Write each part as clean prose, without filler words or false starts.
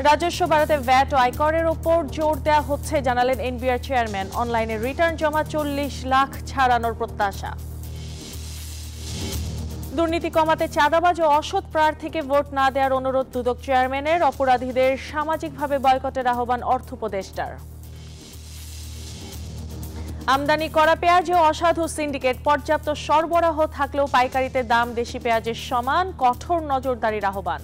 রাজস্ব বাড়াতে ভ্যাট ও আয়করের ওপর জোর দেওয়া হচ্ছে জানালেন এনবিআর চেয়ারম্যান। অনলাইনে রিটার্ন জমা 40 লাখ ছাড়ানোর প্রত্যাশা। দুর্নীতি কমাতে চাঁদাবাজ ও অসৎ প্রার্থীকে ভোট না দেওয়ার অনুরোধ দুদক চেয়ারম্যানের। অপরাধীদের সামাজিকভাবে বয়কটের আহ্বান অর্থ উপদেষ্টার। আমদানি করা পেঁয়াজ ও অসাধু সিন্ডিকেট। পর্যাপ্ত সরবরাহ থাকলেও পাইকারিতে দাম দেশি পেঁয়াজের সমান, কঠোর নজরদারির আহ্বান।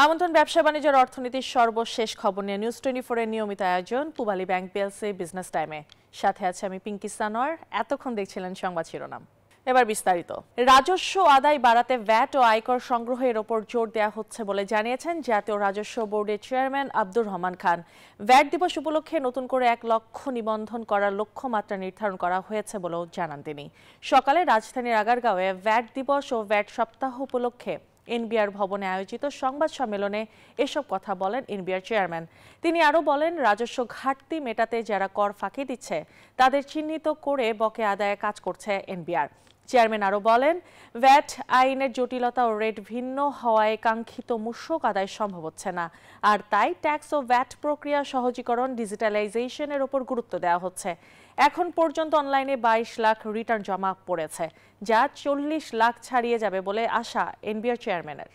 আমন্ত্রণ ব্যবসা বাণিজ্যের অর্থনীতির সর্বশেষ খবর নিয়ে নিউজ 24 এর নিয়মিত আয়োজন পূবালী ব্যাংক পিএলসি বিজনেস টাইমে। সাথে আছে আমি পিঙ্কি সানোয়ার। এতক্ষণ দেখছিলেন সংবাদ শিরোনাম, এবার বিস্তারিত। রাজস্ব আদায় বাড়াতে ভ্যাট ও আয়কর সংগ্রহের ওপর জোর দেওয়া হচ্ছে বলে জানিয়েছেন জাতীয় রাজস্ব বোর্ডের চেয়ারম্যান আব্দুর রহমান খান। ভ্যাট দিবস উপলক্ষে নতুন করে 1 লক্ষ নিবন্ধন করার লক্ষ্যমাত্রা নির্ধারণ করা হয়েছে বলেও জানান তিনি। সকালে রাজধানীর আগারগাঁওয়ে ভ্যাট দিবস ও ভ্যাট সপ্তাহ উপলক্ষে এনবিআর ভবনে আয়োজিত সংবাদ সম্মেলনে এসব কথা বলেন এনবিআর চেয়ারম্যান। তিনি আরও বলেন, রাজস্ব ঘাটতি মেটাতে যারা কর ফাঁকি দিচ্ছে তাদের চিহ্নিত করে বকেয়া আদায়ে কাজ করছে এনবিআর। চেয়ারম্যান আরও বলেন, ভ্যাট আইনের জটিলতা ও রেট ভিন্ন হওয়ায় কাঙ্ক্ষিত মূসক আদায় সম্ভব হচ্ছে না, আর তাই ট্যাক্স ও ভ্যাট প্রক্রিয়া সহজীকরণ, ডিজিটালাইজেশনের ওপর গুরুত্ব দেওয়া হচ্ছে। এখন পর্যন্ত অনলাইনে 22 লাখ রিটার্ন জমা পড়েছে, যা 40 লাখ ছাড়িয়ে যাবে বলে আশা এনবিআর চেয়ারম্যানের।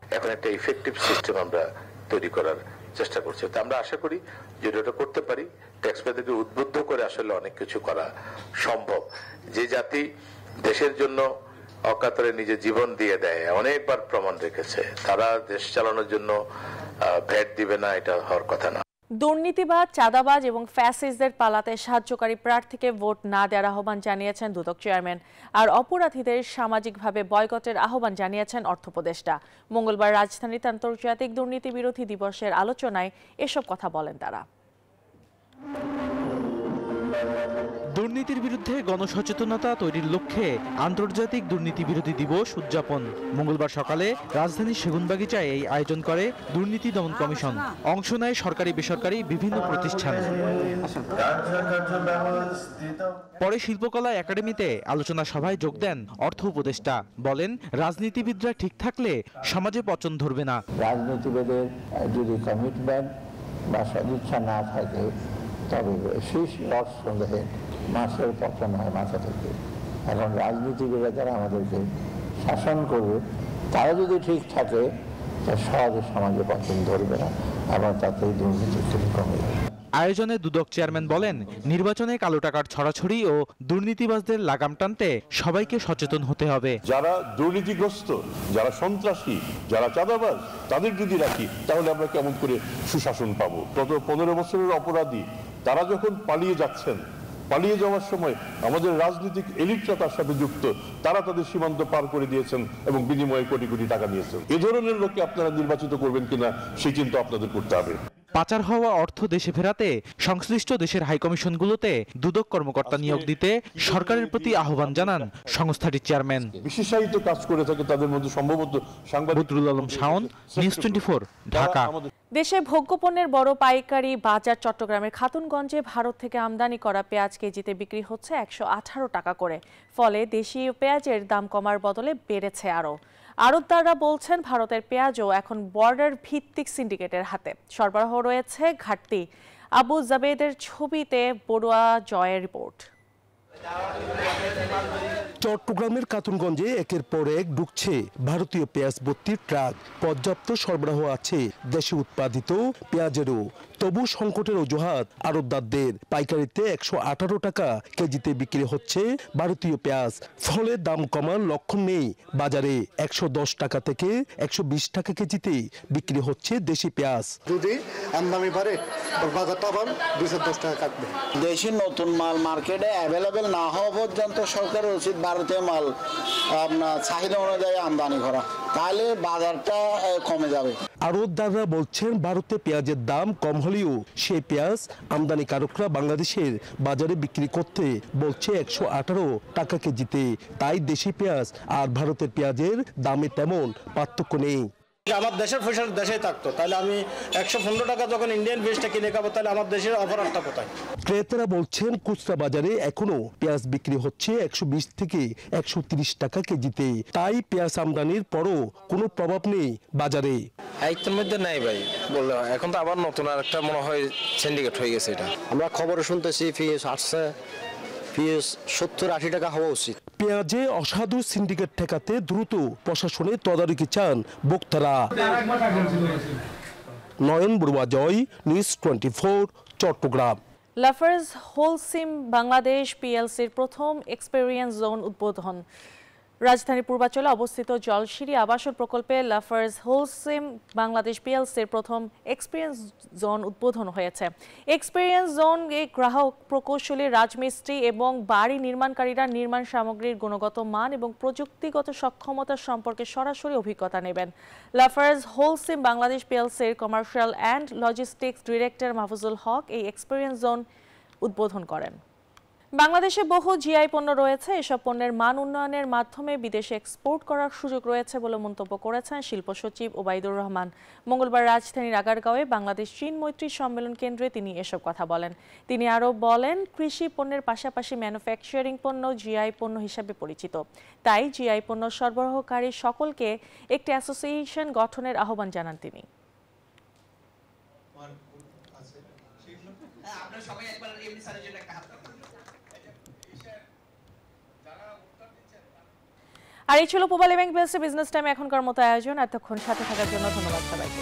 এখন একটা ইফেক্টিভ সিস্টেম আমরা তৈরি করার চেষ্টা করছি, তো আমরা আশা করি যে এটা করতে পারি। ট্যাক্স পেয়ারদেরকে উদ্বুদ্ধ করে আসলে অনেক কিছু করা সম্ভব। যে জাতি দেশের জন্য অকাতরে নিজের জীবন দিয়ে দেয়, অনেকবার প্রমাণ রেখেছে, তারা দেশ চালানোর জন্য ভ্যাট দিবে না, এটা হওয়ার কথা না। দুর্নীতিবাজ, চাঁদাবাজ এবং ফ্যাসিস্টদের পালাতে সাহায্যকারী প্রার্থীকে ভোট না দেওয়ার আহ্বান জানিয়েছেন দুদক চেয়ারম্যান, আর অপরাধীদের সামাজিকভাবে বয়কটের আহ্বান জানিয়েছেন অর্থ উপদেষ্টা। মঙ্গলবার রাজধানীতে আন্তর্জাতিক দুর্নীতি বিরোধী দিবসের আলোচনায় এসব কথা বলেন তারা। দুর্নীতির বিরুদ্ধে গণসচেতনতা তৈরির লক্ষ্যে আন্তর্জাতিক দুর্নীতি বিরোধী দিবস উদযাপন। মঙ্গলবার সকালে রাজধানীর সেগুনবাগিচায় এই আয়োজন করে দুর্নীতি দমন কমিশন। অংশ নেয় সরকারি বেসরকারি বিভিন্ন প্রতিষ্ঠান। পরে শিল্পকলা একাডেমিতে আলোচনা সভায় যোগ দেন অর্থ উপদেষ্টা। বলেন, রাজনীতিবিদরা ঠিক থাকলে সমাজে পচন ধরবে না। রাজনীতিবিদের যদি কমিটমেন্ট বা সদিচ্ছা না থাকে তবে সেই লস ফ্রম দ্য হেড, মাছের পতন হয় মাথা থেকে। এখন রাজনীতিবিদরা যারা আমাদেরকে শাসন করবে, তারা যদি ঠিক থাকে তা সহজে সমাজে পতন ধরবে না, আবার তাতেই দুর্নীতি খুবই কমে যাবে। আয়োজনে দুদক চেয়ারম্যান বলেন, নির্বাচনে কালো টাকার ছড়াছড়ি ও দুর্নীতিবাজদের লাগাম টানতে সবাইকে সচেতন হতে হবে। যারা দুর্নীতিগ্রস্ত, যারা সন্ত্রাসী, যারা চাঁদাবাজ, তাদের যদি রাখি তাহলে আমরা কেমন করে সুশাসন পাবো? গত 15 বছরের অপরাধী তারা যখন পালিয়ে যাচ্ছেন, পালিয়ে যাওয়ার সময় আমাদের রাজনৈতিক এলিটরা তার সাথে যুক্ত, তারা তাদের সীমান্ত পার করে দিয়েছেন এবং বিনিময়ে কোটি কোটি টাকা নিয়েছেন। এ ধরনের লোককে আপনারা নির্বাচিত করবেন কিনা সেই চিন্তা আপনাদের করতে হবে। পাচার হওয়া অর্থ দেশে ফেরাতে সংশ্লিষ্ট দেশের হাইকমিশনগুলোতে দুদক কর্মকর্তা নিয়োগ দিতে সরকারের প্রতি আহ্বান জানান সংস্থাটির চেয়ারম্যান। বিশেষায়িত কাজ করে থাকে তাদের মধ্যে সম্ভবত সাংবাদিক বদরুল আলম শাওন, নিউজ 24, ঢাকা। দেশে ভোগ্যপণ্যের বড় পাইকারি বাজার চট্টগ্রামের খাতুনগঞ্জে ভারত থেকে আমদানি করা পেঁয়াজ কেজিতে বিক্রি হচ্ছে 118 টাকা করে। ফলে দেশীয় পেঁয়াজের দাম কমার বদলে বেড়েছে আরও। আড়তদাররা বলছেন, ভারতের পেঁয়াজও এখন বর্ডার ভিত্তিক সিন্ডিকেটের হাতে, সরবরাহ রয়েছে ঘাটতি। আবু জাবেদের ছবিতে বড়ুয়া জয়ের রিপোর্ট। চট্টগ্রামের খাতুনগঞ্জে একের পর এক ঢুকছে ভারতীয় পেঁয়াজ ভর্তির ট্রাক। পর্যাপ্ত সরবরাহ আছে দেশে উৎপাদিত পেঁয়াজেরও, তবু সংকটের অজুহাত আড়তদারদের। পাইকারিতে 118 টাকা কেজিতে বিক্রি হচ্ছে ভারতীয় পেঁয়াজ, ফলে দাম কমার লক্ষণ নেই বাজারে। 110 টাকা থেকে 120 টাকা কেজিতে বিক্রি হচ্ছে দেশি পেঁয়াজ। যদি আমদানি বাড়ে বাজারটা আবার 210 টাকা কাটবে। দেশি নতুন মাল মার্কেটে অ্যাভেলেবেল না হওয়া পর্যন্ত সরকারের উচিত ভারতীয় মাল আপনার চাহিদা অনুযায়ী আমদানি করা, তাহলে বাজারটা কমে যাবে। আড়তদাররা বলছেন, ভারতে পেঁয়াজের দাম কম হলেও সেই পেঁয়াজ আমদানিকারকরা বাংলাদেশের বাজারে বিক্রি করতে বলছে 118 টাকা কেজিতে। তাই দেশি পেঁয়াজ আর ভারতের পেঁয়াজের দামে তেমন পার্থক্য নেই। আমার দেশের পয়সা দেশেই থাকতো, তাহলে আমি 115 টাকা যখন ইন্ডিয়ান বীজটা কিনে খাবো, তাহলে আমার দেশের অপরাধটা কোথায়? ক্রেতারা বলছেন খুচরা বাজারে এখনো পেঁয়াজ বিক্রি হচ্ছে 120 থেকে 130 টাকা কেজিতে, তাই পেঁয়াজ আমদানির পরও কোনো প্রভাব নেই বাজারে। একটার মধ্যে নাই ভাই বললে, এখন তো আবার নতুন আর একটা মনে হয় সিন্ডিকেট হয়ে গেছে। এটা আমরা খবরে শুনতেছি পেঁয়াজ আসছে, পেঁয়াজ 70-80 টাকা হওয়া উচিত। পেঁয়াজে অসাধু সিন্ডিকেট ঠেকাতে দ্রুত প্রশাসনের তদারকি চান ভোক্তারা। Nayan Barua Joy, news 24, Chittagong. Lafarge Holcim Bangladesh পিএলসির প্রথম এক্সপেরিয়েন্স জোন উদ্বোধন। রাজধানীর পূর্বাঞ্চলে অবস্থিত জলশিরি আবাসন প্রকল্পে লাফার্জ হোলসিম বাংলাদেশ পিএলসির প্রথম এক্সপিরিয়েন্স জোন উদ্বোধন হয়েছে। এক্সপিরিয়েন্স জোন এ গ্রাহক, প্রকৌশলী, রাজমিস্ত্রি এবং বাড়ি নির্মাণকারীরা নির্মাণ সামগ্রীর গুণগত মান এবং প্রযুক্তিগত সক্ষমতা সম্পর্কে সরাসরি অভিজ্ঞতা নেবেন। লাফার্জ হোলসিম বাংলাদেশ পিএলসির commercial and logistics director Mahfuzul Haque এই এক্সপিরিয়েন্স জোন উদ্বোধন করেন। বাংলাদেশে বহু জিআই পণ্য রয়েছে, এসব পণ্যের মান উন্নয়নের মাধ্যমে বিদেশে এক্সপোর্ট করার সুযোগ রয়েছে বলে মন্তব্য করেছেন শিল্প সচিব ওবায়দুর রহমান। মঙ্গলবার রাজধানীর আগারগাঁওয়ে বাংলাদেশ চীন মৈত্রী সম্মেলন কেন্দ্রে তিনি এসব কথা বলেন। তিনি আরও বলেন, কৃষি পণ্যের পাশাপাশি ম্যানুফ্যাকচারিং পণ্য জিআই পণ্য হিসাবে পরিচিত, তাই জিআই পণ্য সরবরাহকারী সকলকে একটি অ্যাসোসিয়েশন গঠনের আহ্বান জানান তিনি। আর এই ছিল Pubali bank PLC business time এখনকার মতো আয়োজন। এতক্ষণ সাথে থাকার জন্য ধন্যবাদ সবাইকে।